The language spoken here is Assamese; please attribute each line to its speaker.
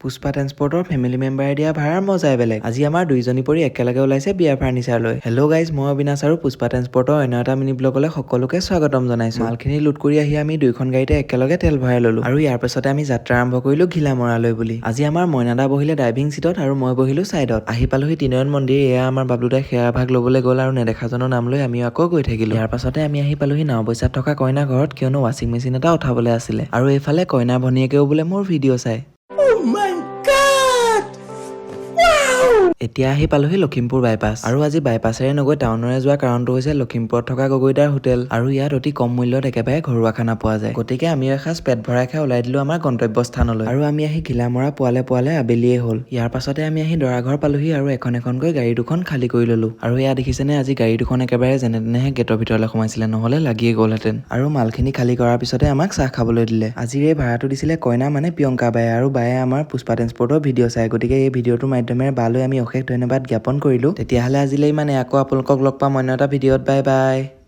Speaker 1: পুষ্পা ট্ৰেন্সপৰ্টৰ ফেমিলি মেম্বাৰে দিয়া ভাড়াৰ মজাই বেলেগ। আজি আমাৰ দুইজনী পৰি একেলগে ওলাইছে বিয়াৰ ফাৰ্নিচাৰ লৈ। হেল্ল' গাইজ, মই অবিনাশ আৰু পুষ্পা ট্ৰেন্সপৰ্টৰ অন্য এটা মিনি ব্লগলৈ সকলোকে স্বাগতম জনাইছো। মালখিনি লোড কৰি আহি আমি দুইখন গাড়ীতে একেলগে তেল ভৰাই ললো আৰু ইয়াৰ পাছতে আমি যাত্ৰা আৰম্ভ কৰিলো ঘিলামৰালৈ বুলি। আজি আমাৰ মইনাদা বহিলে ড্ৰাইভিং চিটত আৰু মই বহিলো চাইডত। আহি পালোহি তিনিয়ন মন্দিৰ। এয়া আমাৰ বাবলুদাই সেৱা ভাগ ল'বলৈ গ'ল আৰু নেদেখাজনৰ নাম লৈ আমি আকৌ গৈ থাকিলো। ইয়াৰ পাছতে আমি আহি পালোহি নাওবৈচাত থকা কইনা ঘৰত, কিয়নো ৱাশ্বিং মেচিন এটা উঠাবলৈ আছিলে। আৰু এইফালে কইনা ভনীয়েকেও বোলে মোৰ ভিডিঅ' চাই। এতিয়া আহি পালোহি লখিমপুৰ বাইপাছ। আৰু আজি বাইপাছেৰে নগৈ টাউনৰে যোৱা কাৰণটো হৈছে লখিমপুৰত থকা গগৈদাৰ হোটেল, আৰু ইয়াত অতি কম মূল্যত একেবাৰে ঘৰুৱা খানা পোৱা যায়। গতিকে আমি এসাঁজ পেট ভৰাই খাই ওলাই দিলো আমাৰ গন্তব্যস্থানলৈ। আৰু আমি আহি ঘিলামৰা পোৱালে আবেলিয়ে হ'ল। ইয়াৰ পাছতে আমি আহি দৰাঘৰ পালোহি আৰু এখন এখনকৈ গাড়ী দুখন খালী কৰি ললো। আৰু এয়া দেখিছেনে, আজি গাড়ী দুখন একেবাৰে যেনে তেনেহে গেটৰ ভিতৰলৈ সোমাইছিলে, নহলে লাগিয়ে গ'লহেঁতেন। আৰু মালখিনি খালী কৰাৰ পিছতে আমাক চাহ খাবলৈ দিলে। আজিৰ এই ভাড়াটো দিছিলে কইনা মানে প্ৰিয়ংকা বায়ে, আৰু বায়ে আমাৰ পুষ্পা ট্ৰেন্সপৰ্টৰ ভিডিঅ' চাই। গতিকে এই ভিডিঅ'টোৰ মাধ্যমেৰে বালৈ আমি অশেষ ধন্যবাদ জ্ঞাপন কৰিলো। তেতিয়াহ'লে আজিলৈ ইমানে। আকৌ আপোনালোকক লগ পাম অন্য এটা ভিডিঅ'ত। Bye bye.